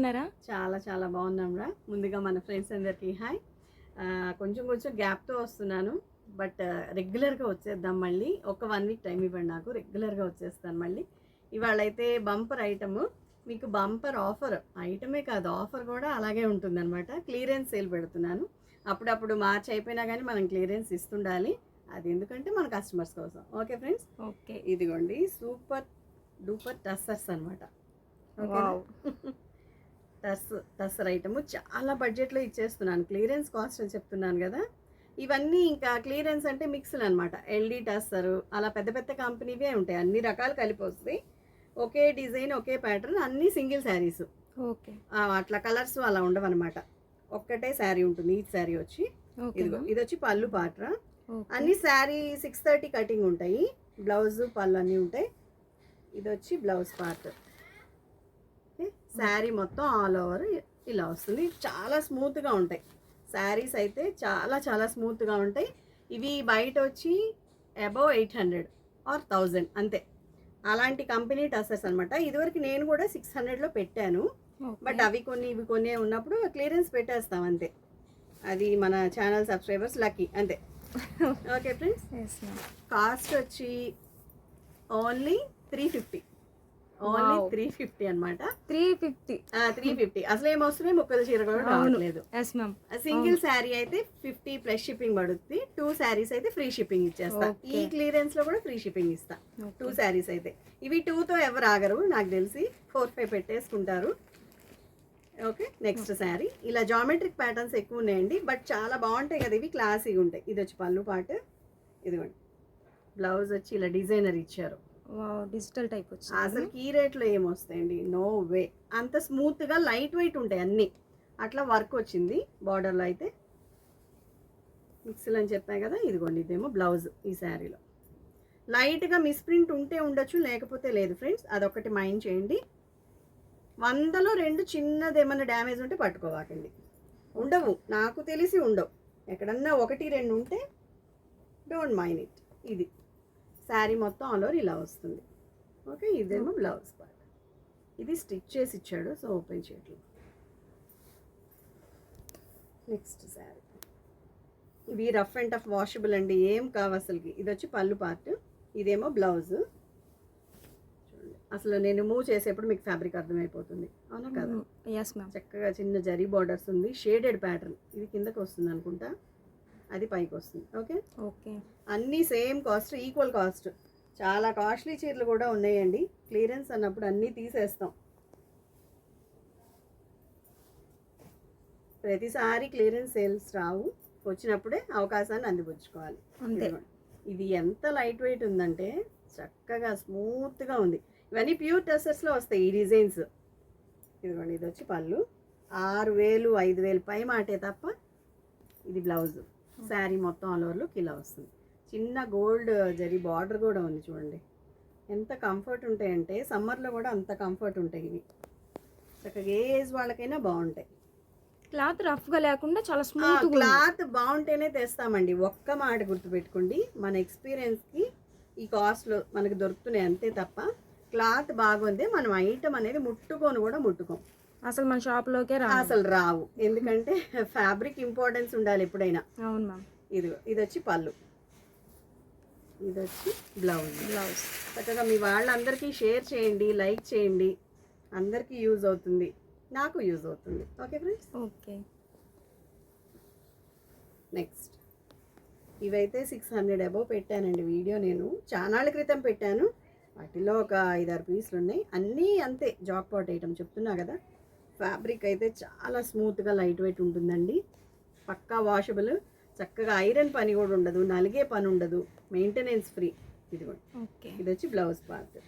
బాగున్నారా? చాలా చాలా బాగున్నాంరా. ముందుగా మన ఫ్రెండ్స్ అందరికీ హాయ్. కొంచెం గ్యాప్తో వస్తున్నాను, బట్ రెగ్యులర్గా వచ్చేద్దాం. మళ్ళీ ఒక 1 వీక్ టైం ఇవ్వండి, నాకు రెగ్యులర్గా వచ్చేస్తాను మళ్ళీ. ఇవాళైతే బంపర్ ఐటము, మీకు బంపర్ ఆఫర్ ఐటమే కాదు, ఆఫర్ కూడా అలాగే ఉంటుందన్నమాట. క్లియరెన్స్ సేల్ పెడుతున్నాను. అప్పుడప్పుడు మార్చి అయిపోయినా కానీ మనం క్లియరెన్స్ ఇస్తుండాలి. అది ఎందుకంటే మన కస్టమర్స్ కోసం. Okay friends, okay. ఇదిగోండి సూపర్ డూపర్ టస్సర్స్ అనమాట. టస్సర్ ఐటము చాలా బడ్జెట్లో ఇచ్చేస్తున్నాను. క్లియరెన్స్ కాస్ట్ అని చెప్తున్నాను కదా. ఇవన్నీ ఇంకా క్లియరెన్స్ అంటే మిక్స్లు అనమాట. ఎల్డీ టస్సరు అలా పెద్ద పెద్ద కంపెనీవే ఉంటాయి, అన్ని రకాలు కలిపి వస్తాయి. ఒకే డిజైన్ ఒకే ప్యాటర్న్, అన్నీ సింగిల్ శారీస్. ఓకే. అట్లా కలర్స్ అలా ఉండవన్నమాట. ఒక్కటే శారీ ఉంటుంది. ఈ శారీ వచ్చి ఇదిగో, ఇది వచ్చి పళ్ళు పాట్రా. అన్ని శారీ 630 కటింగ్ ఉంటాయి. బ్లౌజ్ పళ్ళు అన్నీ ఉంటాయి. ఇది వచ్చి బ్లౌజ్ పార్ట్. శారీ మొత్తం ఆల్ ఓవర్ ఇలా వస్తుంది. చాలా స్మూత్గా ఉంటాయి శారీస్ అయితే, చాలా చాలా స్మూత్గా ఉంటాయి. ఇవి బయట వచ్చి అబౌవ్ 800 ఆర్ 1000 అంతే. అలాంటి కంపెనీ టసర్స్ అనమాట. ఇదివరకు నేను కూడా 600లో పెట్టాను, బట్ అవి కొన్ని ఇవి కొన్ని ఉన్నప్పుడు క్లియరెన్స్ పెట్టేస్తాం అంతే. అది మన ఛానల్ సబ్స్క్రైబర్స్ లక్కీ అంతే. ఓకే ఫ్రెండ్స్, కాస్ట్ వచ్చి ఓన్లీ 350. ఓన్లీ 350 అనమాట. 350 అసలు ఏమొస్తున్నాయి, ముక్కల చీర కూడా రావట్లేదు. సింగిల్ శారీ అయితే 50 ప్లస్ షిప్పింగ్ పడుతుంది. 2 శారీస్ అయితే ఫ్రీ షిప్పింగ్ ఇచ్చేస్తా. ఈ క్లియరెన్స్ లో కూడా ఫ్రీ షిప్పింగ్ ఇస్తా. 2 శారీస్ అయితే. ఇవి 2తో ఎవరు ఆగరు నాకు తెలిసి, 4-5 పెట్టేసుకుంటారు. Okay, next sari. ఇలా జామెట్రిక్ ప్యాటర్న్స్ ఎక్కువ ఉన్నాయండి, బట్ చాలా బాగుంటాయి కదా. ఇవి క్లాసీగా ఉంటాయి. ఇది వచ్చి పళ్ళు పాట. ఇదిగోండి బ్లౌజ్ వచ్చి ఇలా డిజైనర్ ఇచ్చారు. డిజిటల్ టైప్ వచ్చి అసలు ఈ రేట్లో ఏమొస్తాయండి, నో వే. అంత స్మూత్గా లైట్ వెయిట్ ఉంటాయి అన్నీ. అట్లా వర్క్ వచ్చింది బార్డర్లో అయితే. మిక్సీలు అని చెప్పాయి కదా. ఇదిగోండి ఇదేమో బ్లౌజ్. ఈ శారీలో లైట్గా మిస్ప్రింట్ ఉంటే ఉండొచ్చు, లేకపోతే లేదు ఫ్రెండ్స్. అదొకటి మైండ్ చేయండి. 100లో 2 చిన్నది ఏమన్నా డ్యామేజ్ ఉంటే పట్టుకోవాకండి. ఉండవు, నాకు తెలిసి ఉండవు. ఎక్కడన్నా 1-2 ఉంటే డోంట్ మైండ్ ఇట్. ఇది శారీ మొత్తం ఆల్ ఓవర్ ఇలా వస్తుంది. ఓకే, ఇదేమో బ్లౌజ్ పార్ట్. ఇది స్టిచ్ చేసి ఇచ్చాడు, సో ఓపెన్ చేయట్లేదు. నెక్స్ట్ శారీ. ఇవి రఫ్ అండ్ టఫ్ వాషబుల్ అండి, ఏం కావు అసలుకి. ఇది వచ్చి పళ్ళు పార్ట్. ఇదేమో బ్లౌజ్. చూడండి, అసలు నేను మూవ్ చేసేప్పుడు మీకు ఫ్యాబ్రిక్ అర్థమైపోతుంది, అవునా కదా. చక్కగా చిన్న జరీ బార్డర్స్ ఉంది. Shaded pattern. ఇది కిందకి వస్తుంది అనుకుంటా, అది పైకి వస్తుంది. ఓకే ఓకే, అన్నీ సేమ్ కాస్ట్, ఈక్వల్ కాస్ట్. చాలా కాస్ట్లీ చీరలు కూడా ఉన్నాయండి. క్లియరెన్స్ అన్నప్పుడు అన్నీ తీసేస్తాం. ప్రతిసారి క్లియరెన్స్ సేల్స్ రావు, వచ్చినప్పుడే అవకాశాన్ని అందిపుచ్చుకోవాలి. ఇది ఎంత లైట్ వెయిట్ ఉందంటే చక్కగా స్మూత్గా ఉంది. ఇవన్నీ ప్యూర్ టెసర్స్లో వస్తాయి ఈ డిజైన్స్. ఇదిగోండి, ఇది వచ్చి పళ్ళు. 6000 5000 పై మాటే తప్ప. ఇది బ్లౌజ్. శారీ మొత్తం ఆల్ ఓవర్లో ఇలా వస్తుంది. చిన్న గోల్డ్ జరీ బార్డర్ కూడా ఉంది. చూడండి ఎంత కంఫర్ట్ ఉంటాయంటే, సమ్మర్లో కూడా అంత కంఫర్ట్ ఉంటాయి ఇవి. చక్కగా ఏ ఏజ్ వాళ్ళకైనా బాగుంటాయి. క్లాత్ రఫ్గా లేకుండా చాలా స్మూత్. క్లాత్ బాగుంటేనే తెస్తామండి. ఒక్క మాట గుర్తుపెట్టుకోండి, మన ఎక్స్పీరియన్స్కి ఈ కాస్ట్లో మనకు దొరుకుతున్నాయి అంతే తప్ప, క్లాత్ బాగుంది మనం ఐటమ్ అనేది ముట్టుకోను కూడా ముట్టుకోం. అసలు మన షాప్లోకే అసలు రావు, ఎందుకంటే ఫ్యాబ్రిక్ ఇంపార్టెన్స్ ఉండాలి ఎప్పుడైనా. అవును మ్యామ్. ఇది వచ్చి పళ్ళు. ఇది వచ్చి బ్లౌజ్. చక్కగా మీ వాళ్ళందరికీ షేర్ చేయండి, లైక్ చేయండి. అందరికీ యూజ్ అవుతుంది, నాకు యూజ్ అవుతుంది. Okay friends. Okay, next. ఇవైతే 600 అబౌవ్ పెట్టానండి వీడియో. నేను చానాళ్ళ క్రితం పెట్టాను. వాటిలో ఒక 5-6 పీసులు ఉన్నాయి. అన్నీ అంతే జాక్ పాట్ ఐటమ్ చెప్తున్నా కదా. ఫ్యాబ్రిక్ అయితే చాలా స్మూత్గా లైట్ వెయిట్ ఉంటుందండి. పక్కా వాషబుల్. చక్కగా ఐరన్ పని కూడా ఉండదు, నలిగే పని ఉండదు, మెయింటెనెన్స్ ఫ్రీ. ఇదిగోండి, ఇది వచ్చి బ్లౌజ్ పార్ట్.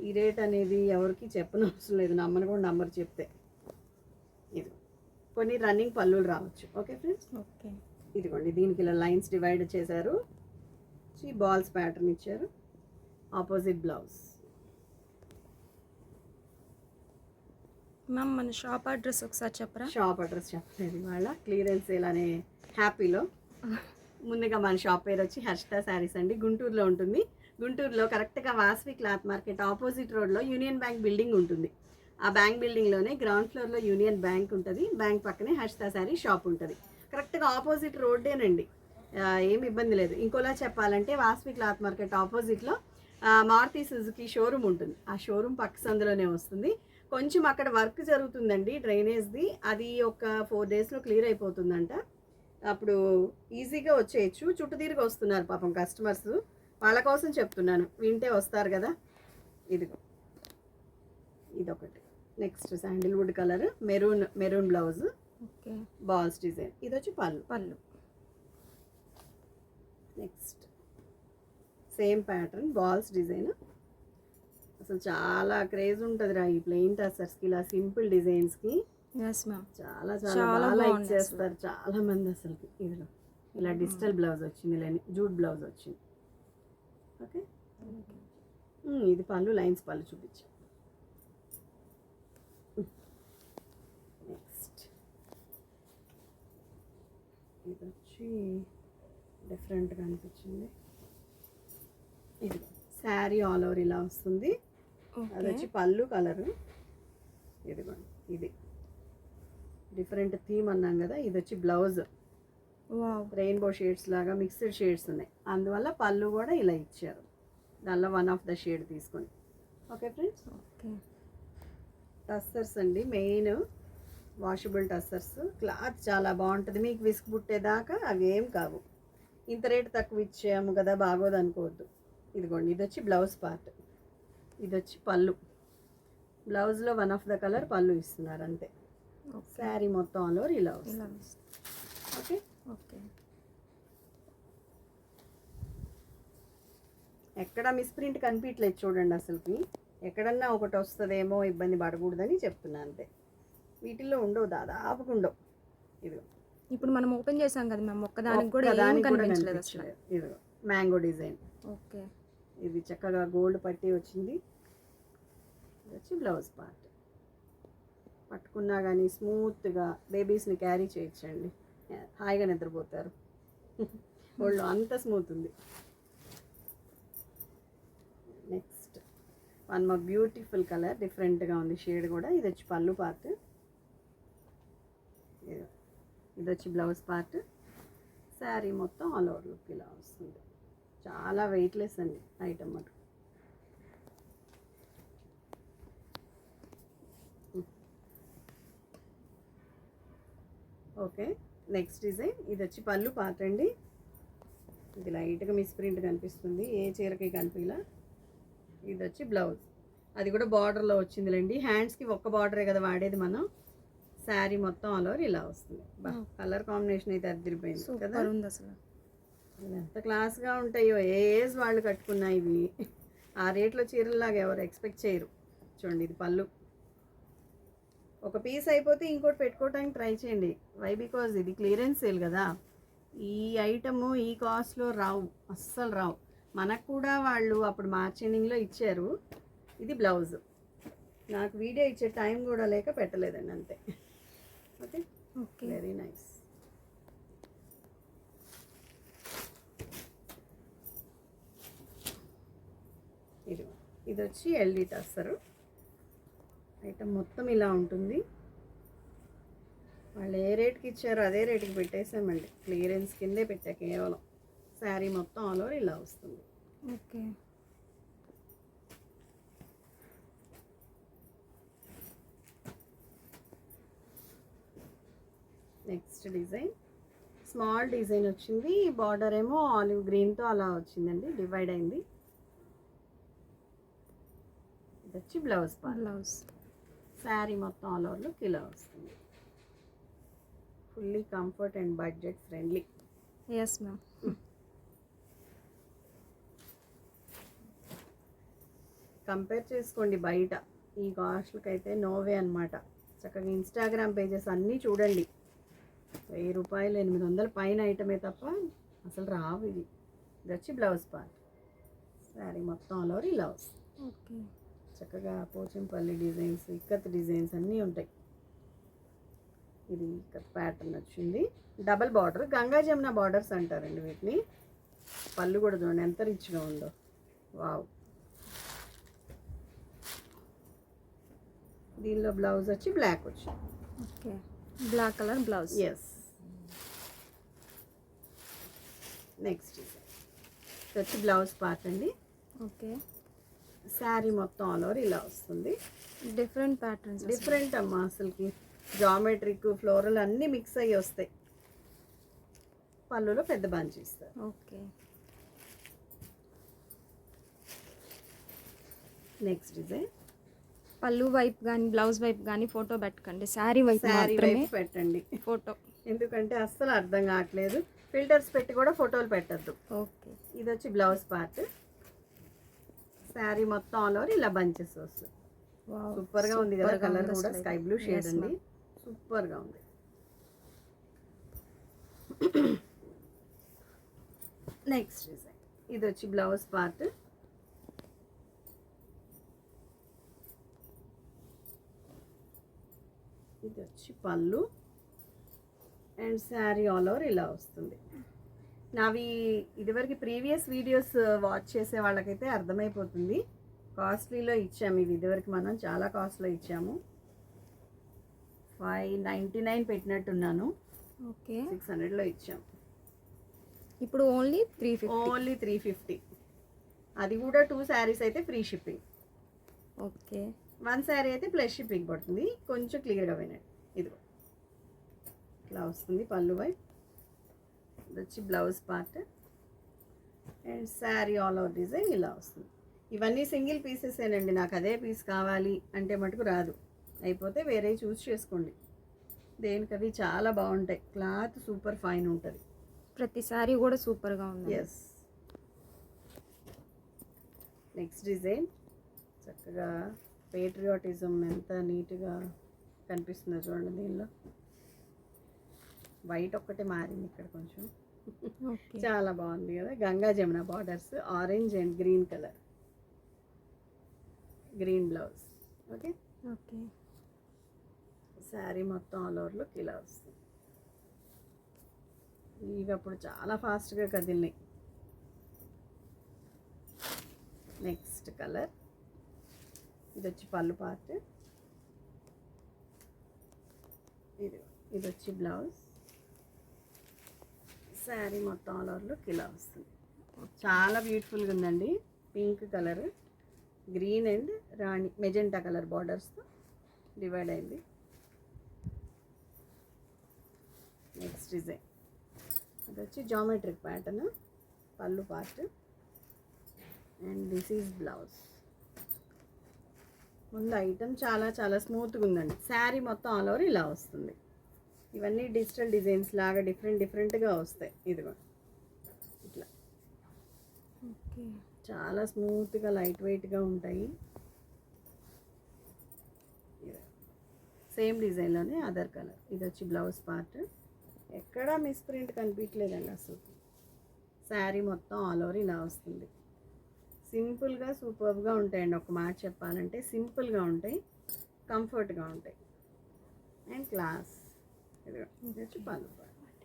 ఈ రేట్ అనేది ఎవరికి చెప్పనవసరం లేదు, నమ్మని కూడా నంబర్ చెప్తే. ఇది కొన్ని రన్నింగ్ పళ్ళులు రావచ్చు. Okay friends. ఓకే, ఇదిగోండి, దీనికి ఇలా లైన్స్ డివైడ్ చేశారు. బాల్స్ ప్యాటర్న్ ఇచ్చారు. Opposite blouse. మ్యామ్ మన షాప్ అడ్రస్ ఒకసారి చెప్పరా? షాప్ అడ్రస్ చెప్పలేదు ఇవాళ, క్లియరెన్స్ సేల్ అనే హ్యాపీలో. ముందుగా మన షాప్ పేరు వచ్చి హర్షిత శారీస్ అండి. గుంటూరులో ఉంటుంది. గుంటూరులో కరెక్ట్గా వాసవి క్లాత్ మార్కెట్ ఆపోజిట్ రోడ్లో యూనియన్ బ్యాంక్ బిల్డింగ్ ఉంటుంది. ఆ బ్యాంక్ బిల్డింగ్లోనే గ్రౌండ్ ఫ్లోర్లో యూనియన్ బ్యాంక్ ఉంటుంది. బ్యాంక్ పక్కనే హర్షిత శారీ షాప్ ఉంటుంది. కరెక్ట్గా ఆపోజిట్ రోడ్డేనండి. ఏం ఇబ్బంది లేదు. ఇంకోలా చెప్పాలంటే వాస్వి క్లాత్ మార్కెట్ ఆపోజిట్లో మారుతి సుజుకి షోరూమ్ ఉంటుంది. ఆ షోరూమ్ పక్క సందులోనే వస్తుంది. కొంచెం అక్కడ వర్క్ జరుగుతుందండి డ్రైనేజ్ది. అది ఒక 4 డేస్లో క్లియర్ అయిపోతుందంట. అప్పుడు ఈజీగా వచ్చేయచ్చు. చుట్టూ తిరిగి వస్తున్నారు పాపం కస్టమర్స్. వాళ్ళ కోసం చెప్తున్నాను, వింటే వస్తారు కదా. ఇదిగో ఇదొకటి. Next Sandalwood colour, maroon blouse, okay, balls design. ఇది వచ్చి పళ్ళు. పళ్ళు. Next same pattern balls design. అసలు చాలా క్రేజ్ ఉంటుందిరా ఈ ప్లెయిన్ టసర్స్కి, ఇలా సింపుల్ డిజైన్స్కి. ఎస్ మ్యామ్, చాలా చాలా బాగా లైక్ చేస్తారు చాలా మంది అసలుకి. ఇదిలో ఇలా డిజిటల్ బ్లౌజ్ వచ్చింది, ఇలా జూట్ బ్లౌజ్ వచ్చింది. ఓకే, ఇది పళ్ళు, లైన్స్ పళ్ళు చూపించాం. నెక్స్ట్ ఇది వచ్చి డిఫరెంట్గా అనిపించింది. ఇది శారీ ఆల్ ఓవర్ ఇలా వస్తుంది. అది వచ్చి పళ్ళు కలరు. ఇదిగోండి, ఇది డిఫరెంట్ థీమ్ అన్నాం కదా. ఇది వచ్చి బ్లౌజ్, రెయిన్బో షేడ్స్ లాగా మిక్స్డ్ షేడ్స్ ఉన్నాయి. అందువల్ల పళ్ళు కూడా ఇలా ఇచ్చారు. దానిలో వన్ ఆఫ్ ద షేడ్ తీసుకొని. Okay friends, okay. టస్సర్స్ అండి, మెయిన్ వాషబుల్ టస్సర్స్. క్లాత్ చాలా బాగుంటుంది. మీకు విసుగు పుట్టేదాకా అవి ఏం కావు. ఇంత రేటు తక్కువ ఇచ్చాము కదా బాగోదు అనుకోవద్దు. ఇదిగోండి, ఇది వచ్చి బ్లౌజ్ పార్ట్, ఇది వచ్చి పళ్ళు. బ్లౌజ్లో వన్ ఆఫ్ ద కలర్ పళ్ళు ఇస్తున్నారు అంతే. శారీ మొత్తం ఆల్ ఓవర్ ఇలా వస్తుంది. Okay okay. ఎక్కడ మిస్ప్రింట్ కనిపించలేదు చూడండి. అసలుకి ఎక్కడన్నా ఒకటి వస్తుందేమో, ఇబ్బంది పడకూడదని చెప్తున్నా అంతే. వీటిల్లో ఉండవు, దాదాపుగా ఉండవు. ఇదిగో ఇప్పుడు మనం ఓపెన్ చేసాం కదా మ్యామ్, ఒక్కదానికి కూడా ఏం కనిపించలేదు అసలు. ఇదిగో మ్యాంగో డిజైన్. ఓకే, ఇది చక్కగా గోల్డ్ పట్టి వచ్చింది. ఇది వచ్చి బ్లౌజ్ పార్ట్. పట్టుకున్నా కానీ స్మూత్గా బేబీస్ని క్యారీ చేయొచ్చండి, హాయిగా నిద్రపోతారు. ఒళ్ళు అంత స్మూత్ ఉంది. Next one more beautiful colour, డిఫరెంట్గా ఉంది షేడ్ కూడా. ఇది వచ్చి పళ్ళు పార్ట్, ఇది వచ్చి బ్లౌజ్ పార్ట్. శారీ మొత్తం ఆల్ ఓవర్ లుక్ ఇలా వస్తుంది. చాలా వెయిట్లెస్ అండి ఐటమ్ అటు. Okay, next design. ఇది వచ్చి పళ్ళు పార్ట్ అండి. ఇది లైట్గా మిస్ప్రింట్ కనిపిస్తుంది, ఏ చీరకి కనిపించలా. ఇది వచ్చి బ్లౌజ్, అది కూడా బార్డర్లో వచ్చిందిలేండి. హ్యాండ్స్కి ఒక్క బార్డరే కదా వాడేది మనం. శారీ మొత్తం ఆల్ ఓవర్ ఇలా వస్తుంది. కలర్ కాంబినేషన్ అయితే అదిరిపోయింది కదా అసలు. ఎంత క్లాస్గా ఉంటాయో, ఏ ఏజ్ వాళ్ళు కట్టుకున్నా ఇవి. ఆ రేట్లో చీరల్లాగా ఎవరు ఎక్స్పెక్ట్ చేయరు. చూడండి, ఇది పళ్ళు. ఒక పీస్ అయిపోతే ఇంకోటి పెట్టుకోవడానికి ట్రై చేయండి. వై? బికాజ్ ఇది క్లియరెన్స్ సేల్ కదా. ఈ ఐటము ఈ కాస్ట్లో రావు, అస్సలు రావు. మనకు కూడా వాళ్ళు అప్పుడు మార్చ్ ఎండింగ్లో ఇచ్చారు. ఇది బ్లౌజ్. నాకు వీడియో ఇచ్చే టైం కూడా లేక పెట్టలేదండి అంతే. Okay, okay, very nice. ఇది వచ్చి ఎల్డీ టస్సరు. ఐటమ్ మొత్తం ఇలా ఉంటుంది. వాళ్ళు ఏ రేట్కి ఇచ్చారో అదే రేట్కి పెట్టేసామండి. క్లియరెన్స్ కిందే పెట్టా కేవలం. శారీ మొత్తం ఆల్ ఓవర్ ఇలా వస్తుంది. Okay, next design small design వచ్చింది. బార్డర్ ఏమో ఆలివ్ గ్రీన్తో అలా వచ్చిందండి, డివైడ్ అయింది. ఇది వచ్చి బ్లౌజ్ పార్ట్. బ్లౌజ్. శారీ మొత్తం ఆల్ ఓవర్ లుక్ ఇలా వస్తుంది. Fully comfort and budget friendly. Yes ma'am. Compare చేసుకోండి బయట ఈ కాస్ట్లకి అయితే నోవే అనమాట. చక్కగా ఇన్స్టాగ్రామ్ పేజెస్ అన్నీ చూడండి. 1000 రూపాయలు 800 పైన ఐటమే తప్ప అసలు రావు ఇవి. ఇది వచ్చి బ్లౌజ్ పార్ట్. శారీ మొత్తం ఆల్ ఓవర్ ఇలా వస్తుంది. ఓకే, చక్కగా పోచంపల్లి డిజైన్స్, ఇక్కత్ డిజైన్స్ అన్నీ ఉంటాయి. ఇది ఇక్కత్ ప్యాటర్న్ వచ్చింది. Double border, Ganga Jamuna borders అంటారండి వీటిని. పళ్ళు కూడా చూడండి ఎంత రిచ్గా ఉందో. వావ్, దీనిలో బ్లౌజ్ వచ్చి బ్లాక్ వచ్చి. Okay, black colour blouse. Yes. Next ఇది వచ్చి బ్లౌజ్ పార్ట్ అండి. ఓకే, శారీ మొత్తం ఆల్ ఓవర్ ఇలా వస్తుంది. Different patterns. డిఫరెంట్ అమ్మా, అసలుకి జామెట్రిక్ ఫ్లోరల్ అన్నీ మిక్స్ అయ్యి వస్తాయి. పళ్ళులో పెద్ద బంచ్ ఇస్తారు. Okay, next design. పళ్ళు వైపు కానీ బ్లౌజ్ వైపు కానీ ఫోటో పెట్టకండి, శారీ వైపు శారీ మాత్రమే వైపు పెట్టండి, ఫోటో. ఎందుకంటే అస్సలు అర్థం కావట్లేదు. ఫిల్టర్స్ పెట్టి కూడా ఫోటోలు పెట్టద్దు. ఓకే, ఇది వచ్చి బ్లౌజ్ పార్ట్. శారీ మొత్తం ఆల్ ఓవర్ ఇలా బంచెస్ వస్తుంది. సూపర్ గా ఉంది కదా, కలర్ కూడా స్కై బ్లూ షేడ్ అండి, సూపర్ గా ఉంది. Next design. ఇది వచ్చి బ్లౌజ్ పార్ట్. ఇది వచ్చి పళ్ళు అండ్ శారీ ఆల్ ఓవర్ ఇలా వస్తుంది. నావి ఇదివరకు ప్రీవియస్ వీడియోస్ వాచ్ చేసే వాళ్ళకైతే అర్థమైపోతుంది. కాస్ట్లీలో ఇచ్చాము ఇవి, ఇదివరకు మనం చాలా కాస్ట్లో ఇచ్చాము. 599 పెట్టినట్టున్నాను. ఓకే, 600లో ఇచ్చాము. ఇప్పుడు ఓన్లీ 350. ఓన్లీ 350. అది కూడా 2 శారీస్ అయితే ఫ్రీ షిప్పింగ్. ఓకే, 1 శారీ అయితే ప్లస్ షిప్పింగ్ పడుతుంది. కొంచెం క్లియర్గా వినండి. ఇదిగో ఇట్లా వస్తుంది పళ్ళు వైపు. ఇది వచ్చి blouse part and sari all over design ఇలా వస్తుంది. ఇవన్నీ సింగిల్ పీసెసేనండి, నాకు అదే పీస్ కావాలి అంటే మటుకు రాదు. అయిపోతే వేరే చూస్ చేసుకోండి. దేనికవి చాలా బాగుంటాయి. క్లాత్ సూపర్ ఫైన్ ఉంటుంది. ప్రతి శారీ కూడా సూపర్గా ఉంది. ఎస్. Next design. చక్కగా పేట్రియాటిజం ఎంత నీట్గా కనిపిస్తుందో చూడండి. దీనిలో వైట్ ఒక్కటే మారింది ఇక్కడ కొంచెం. ఓకే, చాలా బాగుంది కదా. Ganga Jamuna borders, orange and green colour, green blouse. Okay, okay, sari మొత్తం ఆల్ ఓవర్ లుక్ ఇలా వస్తుంది. ఇవి అప్పుడు చాలా ఫాస్ట్గా కదిలినాయి. Next colour. ఇది వచ్చి పళ్ళు పార్ట్. ఇది వచ్చి బ్లౌజ్. శారీ మొత్తం ఆల్ ఓవర్ లుక్ ఇలా వస్తుంది. చాలా బ్యూటిఫుల్గా ఉందండి. పింక్ కలర్, గ్రీన్ అండ్ రాణి మెజెంటా కలర్ బార్డర్స్తో డివైడ్ అయింది. Next design. అది వచ్చి geometric pattern, pallu part and this is blouse. ముందు ఐటమ్ చాలా చాలా స్మూత్గా ఉందండి. శారీ మొత్తం ఆల్ ఓవర్ ఇలా వస్తుంది. ఇవన్నీ డిజిటల్ డిజైన్స్ లాగా డిఫరెంట్గా వస్తాయి. ఇదిగో ఇట్లా ఓకే, చాలా స్మూత్గా లైట్ వెయిట్గా ఉంటాయి. సేమ్ డిజైన్లోనే అదర్ కలర్. ఇది వచ్చి బ్లౌజ్ పార్ట్. ఎక్కడా మిస్ ప్రింట్ కనిపించలేదండి అసలు. శారీ మొత్తం ఆల్ ఓవర్ ఇలా వస్తుంది. సింపుల్గా సూపర్గా ఉంటాయండి. ఒక మాట చెప్పాలంటే సింపుల్గా ఉంటాయి, కంఫర్ట్గా ఉంటాయి అండ్ క్లాస్. ఇది వచ్చి పళ్ళు పార్ట్.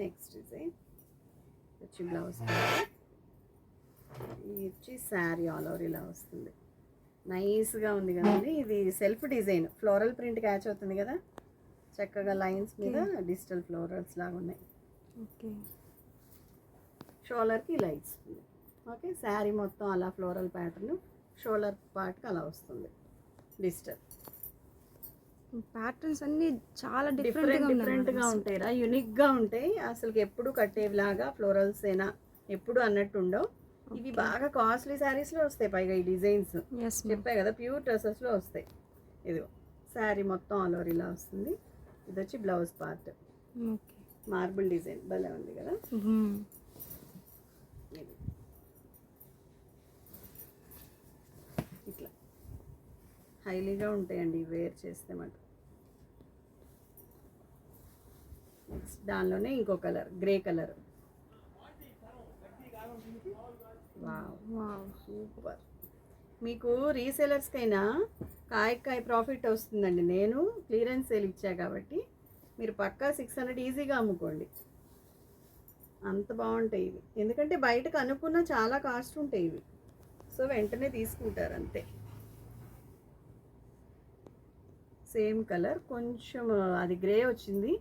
నెక్స్ట్ డిజైన్ వచ్చి బ్లౌజ్ పార్ట్. ఇది వచ్చి శారీ ఆల్ ఓవర్ ఇలా వస్తుంది. నైస్గా ఉంది కదండి. ఇది self design, floral print catch అవుతుంది కదా. చక్కగా లైన్స్ మీద డిజిటల్ ఫ్లోరల్స్ లాగా ఉన్నాయి. ఓకే, షోల్డర్కి ఇలా ఇస్తుంది. ఓకే, శారీ మొత్తం అలా ఫ్లోరల్ ప్యాటర్న్, షోల్డర్ పార్ట్కి అలా వస్తుంది డిజిటల్. ప్యాటర్న్స్ అన్ని చాలా డిఫరెంట్గా ఉంటాయిరా, యూనిక్గా ఉంటాయి. అసలు ఎప్పుడు కట్టేవిలాగా ఫ్లోరల్స్ అయినా ఎప్పుడు అన్నట్టు ఉండవు. ఇవి బాగా కాస్ట్లీ శారీస్లో వస్తాయి. పైగా ఈ డిజైన్స్ చెప్పాయి కదా, ప్యూర్ డ్రెస్సెస్లో వస్తాయి. ఇదిగో శారీ మొత్తం ఆల్ ఓవర్ ఇలా వస్తుంది. ఇది వచ్చి బ్లౌజ్ పార్ట్. మార్బుల్ డిజైన్ భలే ఉంది కదా. ఇది ఇట్లా హైలీగా ఉంటాయండి వేర్ చేస్తే మాట. నెక్స్ట్ దానిలోనే ఇంకో colour, grey colour. Wow, super. మీకు రీసేలర్స్కైనా కాయ ప్రాఫిట్ వస్తుందండి. నేను క్లియరెన్స్ సేల్ ఇచ్చా కాబట్టి మీరు పక్కా 600 ఈజీగా అమ్ముకోండి. అంత బాగుంటాయి ఇవి. ఎందుకంటే బయటకు అనుకున్న చాలా కాస్ట్ ఉంటాయి ఇవి. సో వెంటనే తీసుకుంటారు అంతే. సేమ్ కలర్, కొంచెం అది గ్రే వచ్చింది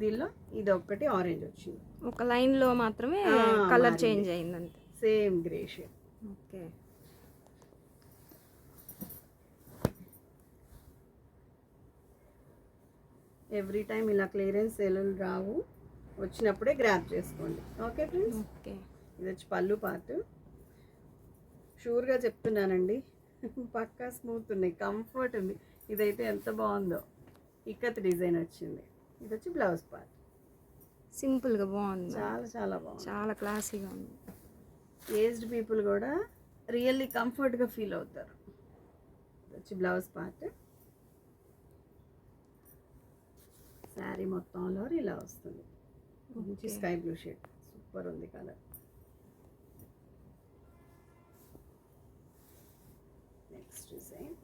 దీనిలో, ఇది ఒక్కటి ఆరెంజ్ వచ్చింది. ఒక లైన్లో మాత్రమే ఆ, కలర్ మారింది. చేంజ్ అయింది అంతే. Same grey shade. Okay. Every time ఇలా క్లియరెన్స్ సేల్ రావు, వచ్చినప్పుడే గ్రాప్ చేసుకోండి. Okay friends, okay. ఇది వచ్చి పళ్ళు పార్ట్. షూర్గా చెప్తున్నానండి, పక్కా స్మూత్ ఉన్నాయి, కంఫర్ట్ ఉంది. ఇదైతే ఎంత బాగుందో, ఇక్కత్ డిజైన్ వచ్చింది. ఇది వచ్చి బ్లౌజ్ పార్ట్. సింపుల్గా బాగుంది, చాలా చాలా బాగుంది, చాలా క్లాసీగా ఉంది. ఏజ్డ్ పీపుల్ కూడా రియల్లీ కంఫర్ట్గా ఫీల్ అవుతారు. ఇది వచ్చి బ్లౌజ్ పార్ట్. శారీ మొత్తంలో ఇలా వస్తుంది, మంచి స్కై బ్లూ షేడ్, సూపర్ ఉంది colour. Next design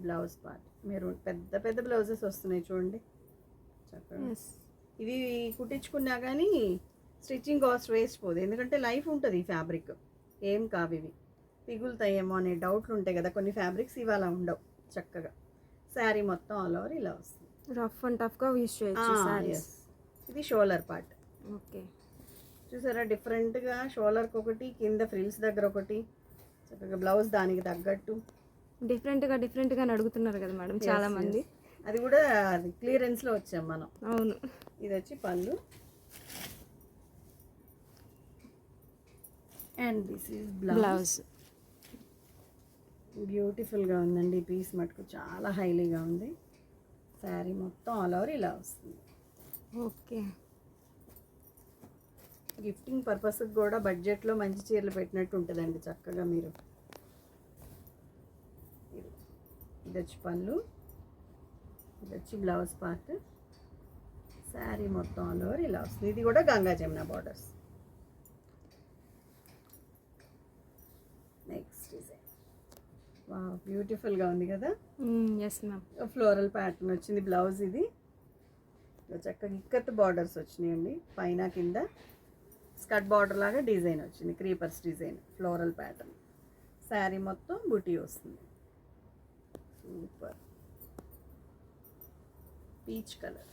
blouse part. మీరు పెద్ద పెద్ద బ్లౌజెస్ వస్తున్నాయి చూడండి చక్కగా. ఇవి కుట్టించుకున్నా కానీ స్టిచ్చింగ్ కాస్ట్ వేస్ట్ పోదు, ఎందుకంటే లైఫ్ ఉంటుంది ఈ ఫ్యాబ్రిక్. ఏం కావు ఇవి, పిగులుతాయేమో అనే డౌట్లు ఉంటాయి కదా, కొన్ని ఫ్యాబ్రిక్స్ ఇవాళ ఉండవు. చక్కగా శారీ మొత్తం ఆల్ ఓవర్ ఇలా వస్తుంది. రఫ్ అండ్ టఫ్గా యూస్ చేయొచ్చు సారీస్. ఇది షోలర్ పార్ట్. ఓకే. చూసారా డిఫరెంట్గా, షోలర్కి ఒకటి, కింద ఫ్రిల్స్ దగ్గర ఒకటి, చక్కగా బ్లౌజ్ దానికి తగ్గట్టు డిఫరెంట్గా అడుగుతున్నారు కదా మేడం చాలా మంది. అది కూడా అది క్లియరెన్స్లో వచ్చాం మనం. అవును. ఇది వచ్చి పళ్ళు, అండ్ దిస్ ఈజ్ బ్లౌజ్. బ్యూటిఫుల్గా ఉందండి ఈ పీస్, మటుకు చాలా హైలీగా ఉంది. శారీ మొత్తం ఆల్ ఓవర్ ఇలా వస్తుంది. ఓకే. గిఫ్టింగ్ పర్పస్కి కూడా బడ్జెట్లో మంచి చీరలు పెట్టినట్టు ఉంటుందండి చక్కగా. మీరు ఇది వచ్చి పళ్ళు, ఇది వచ్చి బ్లౌజ్ పార్ట్. శారీ మొత్తం ఆల్ ఓవర్ ఇలా వస్తుంది. ఇది కూడా Ganga Jamuna borders. Next design బ్యూటిఫుల్గా ఉంది కదా. Yes ma'am. ఫ్లోరల్ ప్యాటర్న్ వచ్చింది బ్లౌజ్. ఇది చక్కగా ఇక్కత్ బార్డర్స్ వచ్చినాయండి, పైన కింద స్కర్ట్ బార్డర్ లాగా డిజైన్ వచ్చింది, creepers design, floral pattern. Sari మొత్తం బుటీ వస్తుంది. Super peach colour.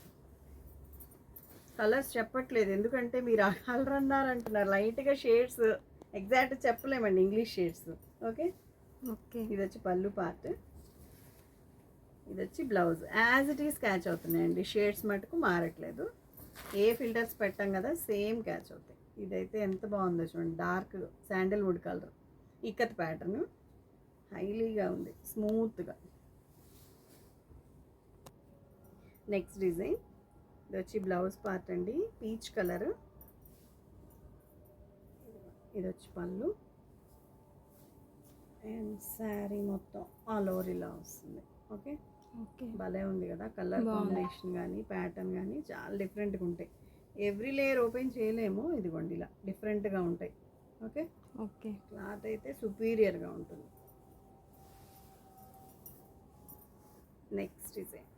కలర్స్ చెప్పట్లేదు ఎందుకంటే మీరు ఆ కలర్ అన్నారంటున్నారు, లైట్గా షేడ్స్ ఎగ్జాక్ట్ చెప్పలేమండి, ఇంగ్లీష్ షేడ్స్. ఓకే. ఓకే. ఇది వచ్చి పళ్ళు పార్ట్, ఇది వచ్చి blouse. As it is catch అవుతున్నాయండి, షేడ్స్ మటుకు మారట్లేదు. ఏ ఫిల్టర్స్ పెట్టాం కదా, సేమ్ క్యాచ్ అవుతాయి. ఇదైతే ఎంత బాగుందో చూడండి, dark sandalwood colour, ikat pattern, హైలీగా ఉంది, స్మూత్గా. నెక్స్ట్ డిజైన్, ఇది వచ్చి బ్లౌజ్ పార్ట్ అండి, పీచ్ కలర్. ఇది వచ్చి పళ్ళు, అండ్ శారీ మొత్తం ఆల్ ఓవర్ ఇలా వస్తుంది. ఓకే. ఓకే. భలే ఉంది కదా, కలర్ కాంబినేషన్ కానీ ప్యాటర్న్ కానీ చాలా డిఫరెంట్గా ఉంటాయి. ఎవ్రీ లేయర్ ఓపెన్ చేయలేము, ఇదిగోండి ఇలా డిఫరెంట్గా ఉంటాయి. ఓకే. ఓకే. క్లాత్ అయితే సుపీరియర్గా ఉంటుంది. నెక్స్ట్ డిజైన్,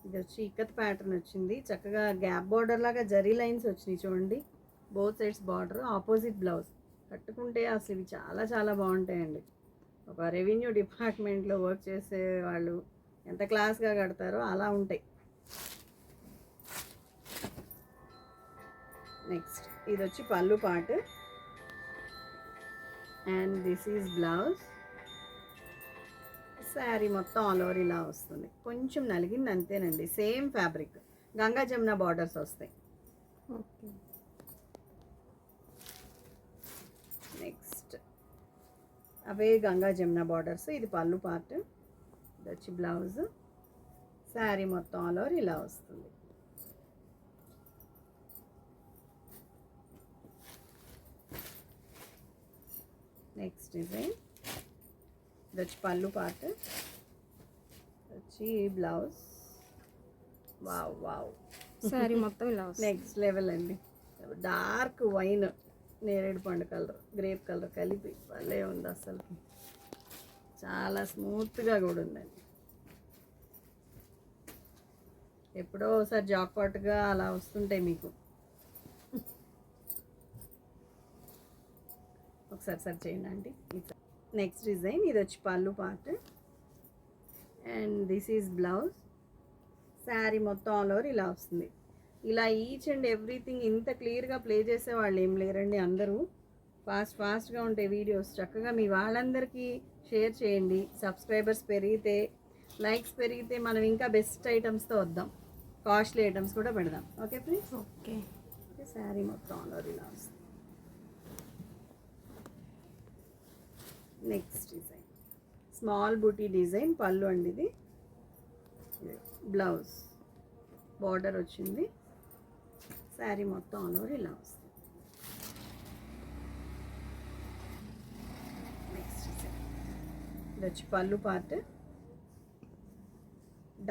ఇది వచ్చి ఇక్కత్ ప్యాటర్న్ వచ్చింది, చక్కగా గ్యాప్ బార్డర్ లాగా జరీ లైన్స్ వచ్చినాయి చూడండి, both sides border, opposite blouse. కట్టుకుంటే అసలు ఇవి చాలా చాలా బాగుంటాయండి. ఒక రెవెన్యూ డిపార్ట్మెంట్లో వర్క్ చేసే వాళ్ళు ఎంత క్లాస్గా కడతారో అలా ఉంటాయి. నెక్స్ట్ ఇది వచ్చి pallu part, and this is blouse. Sari మొత్తం ఆల్ ఓవర్ ఇలా వస్తుంది, కొంచెం నలిగింది అంతేనండి. Same fabric, Ganga Jamuna borders వస్తాయి. ఓకే. నెక్స్ట్ అవే గంగా జమున బార్డర్స్. ఇది పళ్ళు పార్ట్, ఇది వచ్చి బ్లౌజ్. శారీ మొత్తం ఆల్ ఓవర్ ఇలా వస్తుంది. నెక్స్ట్ డిజైన్, ఇది వచ్చి పళ్ళు పార్ట్, వచ్చి బ్లౌజ్. వావ్ వావ్, శారీ మొత్తం ఇలా వస్తుంది. నెక్స్ట్ లెవెల్ అండి. డార్క్ వైన్, నేరేడు పండు కలర్, గ్రేప్ కలర్ కలిపి భలే ఉంది అసలు, చాలా స్మూత్గా కూడా ఉందండి. ఎప్పుడో ఒకసారి జాక్పాట్గా అలా వస్తుంటాయి మీకు. ఒకసారి సెర్చ్ చేయండి అండి. నెక్స్ట్ డిజైన్ ఇది వచ్చి pallu part and this is blouse. Sari మొత్తం ఆల్ ఓవర్ ఇలా వస్తుంది. ఇలా ఈచ్ అండ్ ఎవ్రీథింగ్ ఇంత క్లియర్గా ప్లే చేసే వాళ్ళు ఏం లేరండి. అందరూ ఫాస్ట్గా ఉంటాయి వీడియోస్. చక్కగా మీ వాళ్ళందరికీ షేర్ చేయండి. సబ్స్క్రైబర్స్ పెరిగితే, లైక్స్ పెరిగితే మనం ఇంకా బెస్ట్ ఐటమ్స్తో వద్దాం. కాస్ట్లీ ఐటమ్స్ కూడా పెడదాం. Okay please. ఓకే. శారీ మొత్తం ఆల్ ఓవర్ ఇలా వస్తుంది. నెక్స్ట్ డిజైన్ స్మాల్ బూటీ డిజైన్. పళ్ళు అండి ఇది. బ్లౌజ్ బార్డర్ వచ్చింది. శారీ మొత్తం ఆల్ ఓవర్ ఇలా వస్తుంది. నెక్స్ట్ డిజైన్ ఇది వచ్చి pallu part.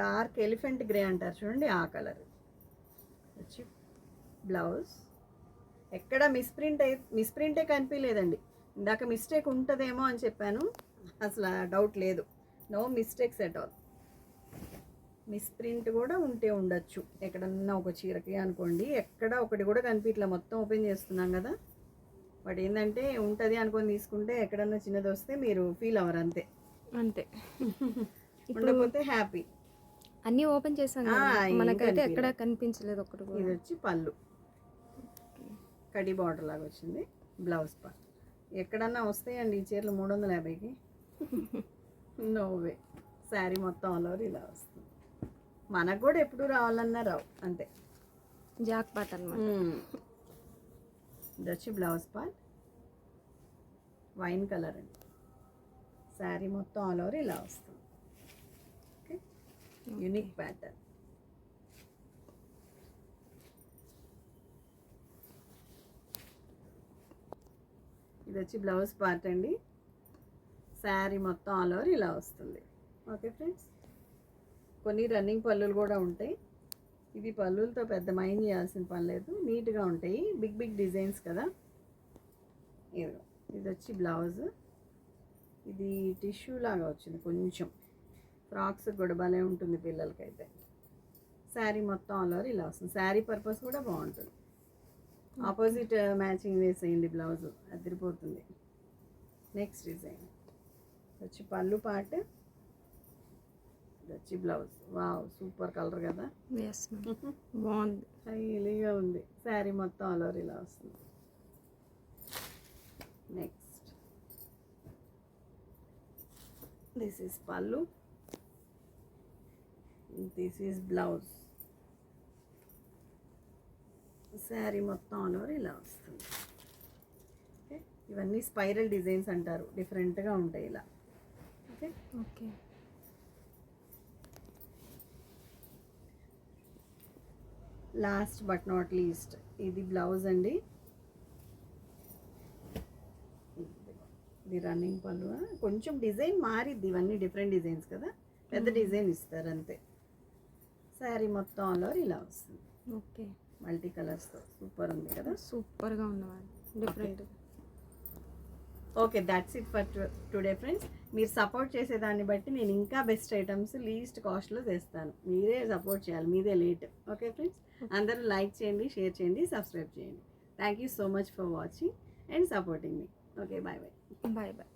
Dark elephant grey అంటారు చూడండి, ఆ కలర్ వచ్చి బ్లౌజ్. ఎక్కడ మిస్ప్రింటే కనిపించలేదండి. ఇందాక మిస్టేక్ ఉంటుందేమో అని చెప్పాను, అసలు డౌట్ లేదు. No mistakes at all. Misprint కూడా ఉంటే ఉండొచ్చు ఎక్కడన్నా ఒక చీరకి అనుకోండి. ఎక్కడ ఒకటి కూడా కనిపించట్లా. మొత్తం ఓపెన్ చేస్తున్నాం కదా, బట్ ఏంటంటే ఉంటుంది అనుకొని తీసుకుంటే ఎక్కడన్నా చిన్నది వస్తే మీరు ఫీల్ అవ్వరు. అంతే అంతే. ఉండకపోతే హ్యాపీ. అన్నీ ఓపెన్ చేసాం కదా, మనకైతే ఎక్కడ కనిపించలేదు ఒకటి కూడా. ఇది వచ్చి పళ్ళు, కడి బార్డర్ లాగా వచ్చింది. Blouse part. ఎక్కడన్నా వస్తాయండి ఈ చీరలు 350కి? No way. శారీ మొత్తం ఆల్ ఓవర్ ఇలా వస్తుంది. మనకు కూడా ఎప్పుడు రావాలన్నా రావు, అంతే. జాక్ పాట్ అన్నమాట. ఇది వచ్చి బ్లౌజ్ పార్ట్. వైన్ కలర్ అండి. శారీ మొత్తం ఆల్ ఓవర్ ఇలా వస్తుంది. Okay, unique pattern. ఇది వచ్చి బ్లౌజ్ పార్ట్ అండి. శారీ మొత్తం ఆల్ ఓవర్ ఇలా వస్తుంది. ఓకే ఫ్రెండ్స్, కొన్ని రన్నింగ్ పళ్ళులు కూడా ఉంటాయి. ఇవి పళ్ళులతో పెద్ద మైండ్ చేయాల్సిన పని లేదు, నీట్గా ఉంటాయి. బిగ్ డిజైన్స్ కదా. ఇది వచ్చి బ్లౌజ్. ఇది టిష్యూ లాగా వచ్చింది కొంచెం. ఫ్రాక్స్ కూడా భలే ఉంటుంది పిల్లలకైతే. శారీ మొత్తం ఆల్ ఓవర్ ఇలా వస్తుంది. శారీ పర్పస్ కూడా బాగుంటుంది. ఆపోజిట్ మ్యాచింగ్ వేసేయండి బ్లౌజ్, అదిరిపోతుంది. నెక్స్ట్ డిజైన్ వచ్చి పళ్ళు పార్ట్. ఇది వచ్చి బ్లౌజ్. వావ్, సూపర్ కలర్ కదా. బాగుంది, హైలీగా ఉంది. శారీ మొత్తం ఆల్ ఓవర్ ఇలా వస్తుంది. నెక్స్ట్ దిస్ ఈజ్ పళ్ళు, దిస్ ఈజ్ బ్లౌజ్. శారీ మొత్తం ఆల్ ఓవర్ ఇలా వస్తుంది. ఓకే, ఇవన్నీ స్పైరల్ డిజైన్స్ అంటారు, డిఫరెంట్గా ఉంటాయి ఇలా. Okay okay. Last but not least ఇది బ్లౌజ్ అండి. ఇది రన్నింగ్ పళ్ళు. కొంచెం డిజైన్ మారిద్ది, ఇవన్నీ డిఫరెంట్ డిజైన్స్ కదా, పెద్ద డిజైన్ ఇస్తారు అంతే. శారీ మొత్తం ఆల్ ఓవర్ ఇలా వస్తుంది. ఓకే, మల్టీ కలర్స్తో సూపర్ ఉంది కదా. సూపర్గా ఉన్నవాడు, different. Okay, that's it for today friends. మీరు సపోర్ట్ చేసేదాన్ని బట్టి నేను ఇంకా బెస్ట్ ఐటమ్స్ లీస్ట్ కాస్ట్లో తెస్తాను. మీరే సపోర్ట్ చేయాలి, మీదే లేట్. ఓకే ఫ్రెండ్స్, అందరూ లైక్ చేయండి, షేర్ చేయండి, సబ్స్క్రైబ్ చేయండి. Thank you so much for watching and supporting మీ. Okay, bye bye. Bye bye.